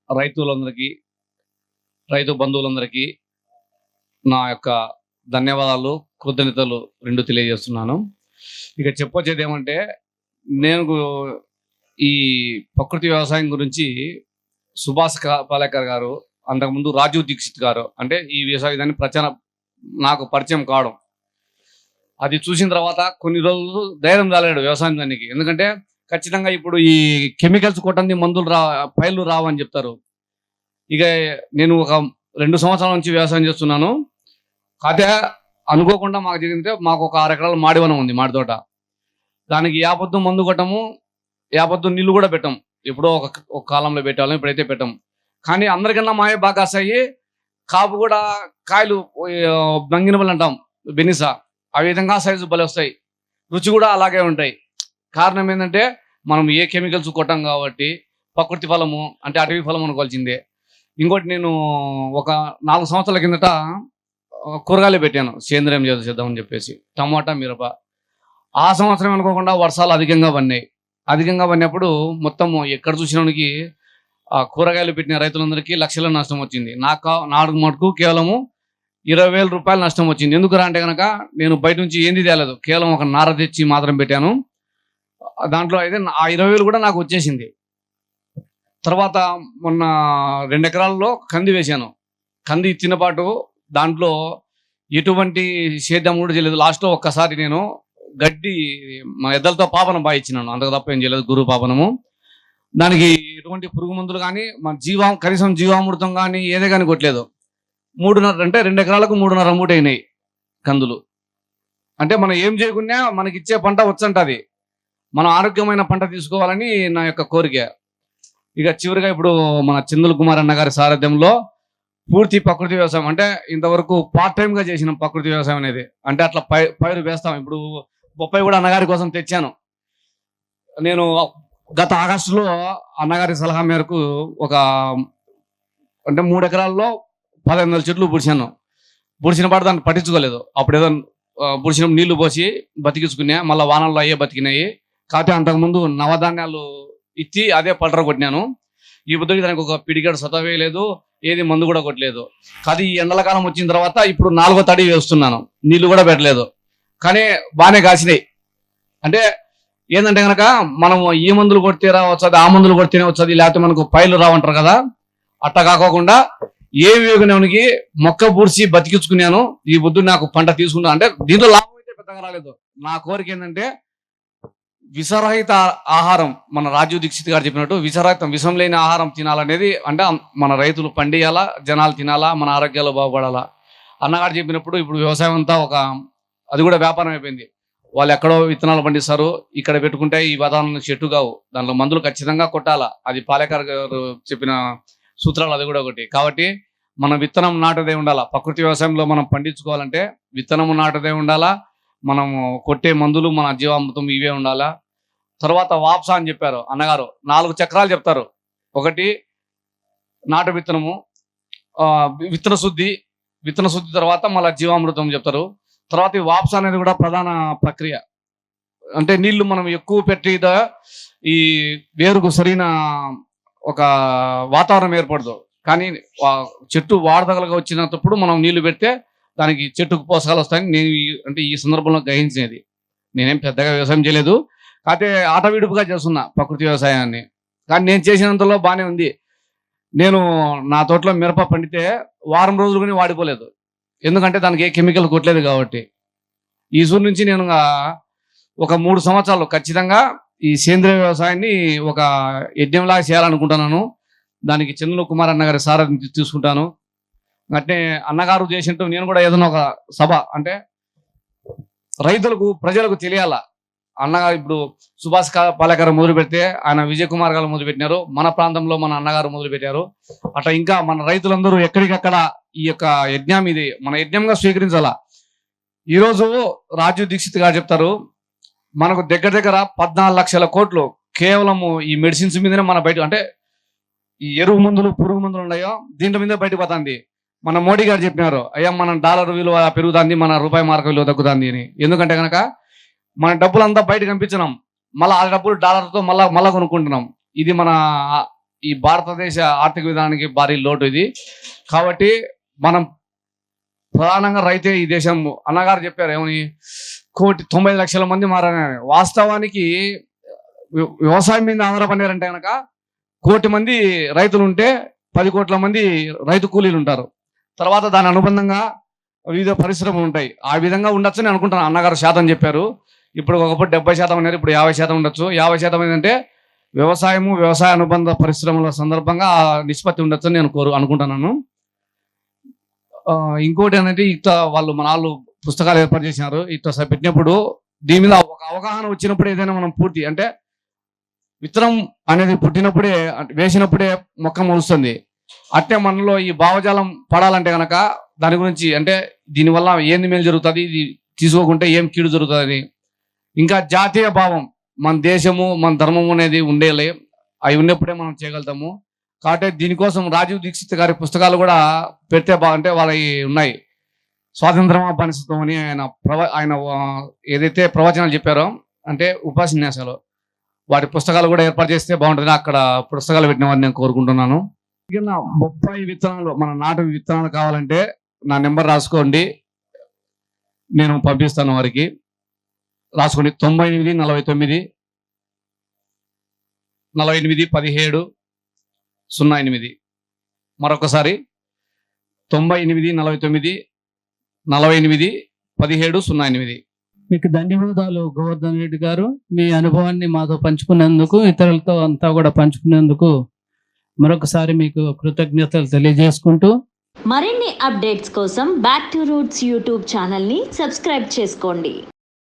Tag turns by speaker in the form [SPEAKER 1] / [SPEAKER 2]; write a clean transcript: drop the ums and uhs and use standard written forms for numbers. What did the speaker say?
[SPEAKER 1] రైతులందరికీ, రైతు బంధువులందరికీ నా యొక్క ధన్యవాదాలు, కృతజ్ఞతలు 2 తెలియజేస్తున్నాను. ఇక చెప్పొచ్చేదేమంటే, నేను ఈ ప్రకృతి వ్యవసాయం గురించి సుభాష్ పాలేకర్ గారు, అంతకుముందు రాజీవ్ దీక్షిత్ గారు అంటే ఈ వ్యవసాయ విధాన్ని నాకు పరిచయం కావడం. అది చూసిన తర్వాత కొన్ని రోజులు ధైర్యం రాలేడు వ్యవసాయం దానికి. ఎందుకంటే ఖచ్చితంగా ఇప్పుడు ఈ కెమికల్స్ కొట్టంది మందులు పైర్లు రావని చెప్తారు. ఇక నేను ఒక 2 సంవత్సరాల నుంచి వ్యవసాయం చేస్తున్నాను. అదే అనుకోకుండా మాకు జరిగిందంటే, మాకు ఒక 6 ఎకరాల మాడివనం ఉంది, మాడి తోట. దానికి యాపొద్దు మందు కొట్టము, యాపొద్దు నీళ్లు కూడా పెట్టం. ఎప్పుడో ఒక కాలంలో పెట్టాము, ఇప్పుడైతే పెట్టం. కానీ అందరికన్నా మాయే బాగా కాస్తాయి. కాపు కూడా కాయలు బంగినపల్లి అంటాం, బెనిసా, ఆ విధంగా సైజు భలే వస్తాయి. రుచి కూడా అలాగే ఉంటాయి. కారణం ఏంటంటే మనం ఏ కెమికల్స్ కొట్టాం కాబట్టి. ప్రకృతి ఫలము అంటే అటవీ ఫలం అనుకోవాల్సిందే. ఇంకోటి, నేను ఒక 4 సంవత్సరాల కిందట కూరగాయలు పెట్టాను సేంద్రియం చేద్దామని చెప్పేసి, టమాటా, మిరప. ఆ సంవత్సరం అనుకోకుండా వర్షాలు అధికంగా పడినాయి. అధికంగా పడినప్పుడు మొత్తం ఎక్కడ చూసినోనికి కూరగాయలు పెట్టిన రైతులందరికీ లక్షల నష్టం వచ్చింది. నాకు మటుకు కేవలము 20,000 రూపాయలు నష్టం వచ్చింది. ఎందుకురా అంటే కనుక నేను బయట నుంచి ఏంది తేలేదు, కేవలం ఒక నార తెచ్చి మాత్రం పెట్టాను. దాంట్లో అయితే ఆ 20,000 కూడా నాకు వచ్చేసింది. తర్వాత మొన్న 2 ఎకరాల్లో కంది వేశాను. కంది ఇచ్చినపాటు దాంట్లో ఎటువంటి సేద్యం కూడా చేయలేదు. లాస్ట్లో ఒక్కసారి నేను గడ్డి మా ఎద్దలతో పాపనం బాగా ఇచ్చినాను, అంతకు తప్ప ఏం చేయలేదు. గురు పాపనము. దానికి ఎటువంటి పురుగు మందులు కానీ కనీసం జీవామృతం కానీ ఏదే కానీ కొట్టలేదు. 3.5 అంటే 2 ఎకరాలకు 3.5 మూట అయినాయి కందులు. అంటే మనం ఏం చేయకున్నా మనకి ఇచ్చే పంట వచ్చంటది. మనం ఆరోగ్యమైన పంట తీసుకోవాలని నా యొక్క కోరిక. ఇక చివరిగా ఇప్పుడు మన చందుల్ కుమార్ అన్న గారి సారథ్యంలో పూర్తి ప్రకృతి వ్యవసాయం, అంటే ఇంతవరకు పార్ట్ టైంగా చేసిన ప్రకృతి వ్యవసాయం అనేది. అంటే అట్లా పైరు వేస్తాం. ఇప్పుడు బొప్పాయి కూడా అన్నగారి కోసం తెచ్చాను. నేను గత ఆగస్టులో అన్నగారి సలహా మేరకు అంటే 3 ఎకరాల్లో 15,000 చెట్లు పుడిచాను. పుడిచిన పాటు దాన్ని పట్టించుకోలేదు. అప్పుడు ఏదో పుడిచిన నీళ్లు పోసి బతికించుకున్నా, మళ్ళీ వానల్లో అయ్యే బతికినాయి. కాబట్టి అంతకుముందు నవధాన్యాలు ఇచ్చి అదే పల్టర కొట్టినాను. ఈ బుద్ధుడికి దానికి ఒక పిడిగాడు సత వేయలేదు, ఏది మందు కూడా కొట్టలేదు. కానీ ఈ ఎండల కాలం వచ్చిన తర్వాత ఇప్పుడు 4వ తడి వేస్తున్నాను, నీళ్లు కూడా పెట్టలేదు. కానీ బాగానే కాసినాయి. అంటే ఏంటంటే కనుక మనం ఈ మందులు కొడితే వచ్చది, ఆ మందులు కొడితేనే వచ్చది, లేకపోతే మనకు పైర్లు రావంటారు కదా. అట్ట కాకోకుండా ఏ వేగునకి మొక్క పూడ్చి బతికించుకున్నాను. ఈ బుద్ధుడు నాకు పంట తీసుకున్నా. అంటే దీంట్లో లాభం అయితే పెద్దగా రాలేదు. నా కోరిక ఏంటంటే విషరహిత ఆహారం, మన రాజీవ్ దీక్షిత్ గారు చెప్పినట్టు విషరహితం, విషం లేని ఆహారం తినాలనేది. అంటే మన రైతులు పండియాలా, జనాలు తినాలా, మన ఆరోగ్యాలు బాగుపడాలా. అన్నగారు చెప్పినప్పుడు ఇప్పుడు వ్యవసాయం అంతా అది కూడా వ్యాపారం అయిపోయింది. వాళ్ళు ఎక్కడో విత్తనాలు పండిస్తారు, ఇక్కడ పెట్టుకుంటే ఈ వాతావరణం చెట్టు కావు, దాంట్లో మందులు ఖచ్చితంగా కొట్టాలా. అది పాలేకర్ గారు చెప్పిన సూత్రాలు అది కూడా ఒకటి. కాబట్టి మన విత్తనం నాటదే ఉండాలా. ప్రకృతి వ్యవసాయంలో మనం పండించుకోవాలంటే విత్తనం నాటదే ఉండాలా. మనము కొట్టే మందులు మన జీవామృతం ఇవే ఉండాలా. తర్వాత వాప్సా అని చెప్పారు అన్నగారు. 4 చక్రాలు చెప్తారు. ఒకటి నాటు విత్తనము, విత్తన శుద్ధి తర్వాత మళ్ళీ జీవామృతం చెప్తారు. తర్వాత ఈ వాప్సా అనేది కూడా ప్రధాన ప్రక్రియ. అంటే నీళ్లు మనం ఎక్కువ పెట్టి ఈ వేరుకు సరైన ఒక వాతావరణం ఏర్పడదు. కానీ చెట్టు వాడదగలుగా వచ్చినప్పుడు మనం నీళ్లు పెడితే దానికి చెట్టుకు పోషకాలు వస్తాయని నేను అంటే ఈ సందర్భంలో గ్రహించినది. నేనేం పెద్దగా వ్యవసాయం చేయలేదు, కాకపోతే ఆటవిడుపుగా చేస్తున్నా ప్రకృతి వ్యవసాయాన్ని. కానీ నేను చేసినంతలో బాగానే ఉంది. నేను నా తోటలో మిరప పండితే వారం రోజులు కానీ వాడిపోలేదు. ఎందుకంటే దానికి ఏ కెమికల్ కొట్టలేదు కాబట్టి. ఈ సూరు నుంచి నేను ఒక 3 సంవత్సరాలు ఖచ్చితంగా ఈ సేంద్రియ వ్యవసాయాన్ని ఒక యజ్ఞంలాగా చేయాలనుకుంటున్నాను. దానికి చంద్రుల కుమార్ అన్నగారి సారథ్యం తీసుకుంటాను. అంటే అన్నగారు చేసినట్టు నేను కూడా ఏదైనా ఒక సభ, అంటే రైతులకు, ప్రజలకు తెలియాలా. అన్నగారు ఇప్పుడు సుభాష్ పాలేకర్ మొదలు పెడితే ఆయన విజయ్ కుమార్ గారు మొదలు పెట్టినారు. మన ప్రాంతంలో మన అన్నగారు మొదలు పెట్టారు. అట్లా ఇంకా మన రైతులందరూ ఎక్కడికక్కడ ఈ యొక్క యజ్ఞం ఇది మన యజ్ఞంగా స్వీకరించాలా. ఈరోజు రాజీవ్ దీక్షిత్ గారు చెప్తారు, మనకు దగ్గర 14 లక్షల కోట్లు కేవలము ఈ మెడిసిన్స్ మీదనే మన బయట, అంటే ఈ ఎరువు మందులు, పురుగు మందులు ఉన్నాయో దీంట్లో మీద బయటకు పోతుంది. మన మోడీ గారు చెప్పినారు, అయ్యా మన డాలర్ విలువ పెరుగుతుంది, మన రూపాయి మార్క విలువ తగ్గుతుంది అని. ఎందుకంటే కనుక మన డబ్బులంతా బయట కనిపించినాం, మళ్ళీ ఆ డబ్బులు డాలర్తో మళ్ళా కొనుక్కుంటున్నాం. ఇది మన ఈ భారతదేశ ఆర్థిక విధానానికి భారీ లోటు ఇది. కాబట్టి మనం ప్రధానంగా రైతే ఈ దేశం. అన్నగారు చెప్పారు ఏమని, 1,90,00,000 మంది మారని. వాస్తవానికి వ్యవసాయం మీద ఆధారపడినారంటే కనుక 1,00,00,000 మంది రైతులు ఉంటే 10 కోట్ల మంది రైతు కూలీలు ఉంటారు. తర్వాత దాని అనుబంధంగా వివిధ పరిశ్రమలు ఉంటాయి. ఆ విధంగా ఉండొచ్చు అని అనుకుంటున్నాను. అన్నగారు శాతం చెప్పారు. ఇప్పుడు ఒకప్పుడు 70% ఉన్నారు, ఇప్పుడు 50% ఉండొచ్చు. 50% ఏంటంటే వ్యవసాయ అనుబంధ పరిశ్రమల సందర్భంగా ఆ నిష్పత్తి ఉండొచ్చు అని నేను అనుకుంటున్నాను. ఇంకోటి ఏంటంటే వాళ్ళు మన వాళ్ళు పుస్తకాలు ఏర్పాటు చేసినారు. పెట్టినప్పుడు దీని మీద ఒక అవగాహన వచ్చినప్పుడు ఏదైనా మనం పూర్తి అంటే విత్తనం అనేది పుట్టినప్పుడే వేసినప్పుడే మొక్క మొలుస్తుంది. అట్టే మనలో ఈ భావజాలం పడాలంటే కనుక దాని గురించి అంటే దీనివల్ల ఏంది మేలు జరుగుతుంది, ఇది తీసుకోకుంటే ఏం కీడు జరుగుతుంది, ఇంకా జాతీయ భావం, మన దేశము మన ధర్మము అనేది ఉండేలే. అవి ఉన్నప్పుడే మనం చేయగలుగుతాము. కాబట్టి దీనికోసం రాజీవ్ దీక్షిత్ గారి పుస్తకాలు కూడా పెడితే బాగుంటే వాళ్ళవి ఉన్నాయి. స్వాతంత్రమా బానిసత్వం అని ఆయన ఏదైతే ప్రవచనాలు చెప్పారో అంటే ఉపన్యాసాలు, వాటి పుస్తకాలు కూడా ఏర్పాటు చేస్తే బాగుంటుంది. అక్కడ పుస్తకాలు పెట్టిన వారిని నేను కోరుకుంటున్నాను. బొప్పాయి విత్తనాలు, మన నాటు విత్తనాలు కావాలంటే నా నెంబర్ రాసుకోండి, నేను పంపిస్తాను వారికి. రాసుకోండి 9849 48 17 08. మరొకసారి 9849 48 17 08.
[SPEAKER 2] మీకు ధన్యవాదాలు గోవర్ధన్ రెడ్డి గారు. మీ అనుభవాన్ని మాతో పంచుకున్నందుకు, ఇతరులతో అంతా కూడా పంచుకున్నందుకు మరొకసారి మీకు కృతజ్ఞతలు తెలియజేసుకుంటూ,
[SPEAKER 3] మరిన్ని అప్డేట్స్ కోసం బ్యాక్ టు రూట్స్ యూట్యూబ్ ఛానల్ని సబ్స్క్రైబ్ చేసుకోండి.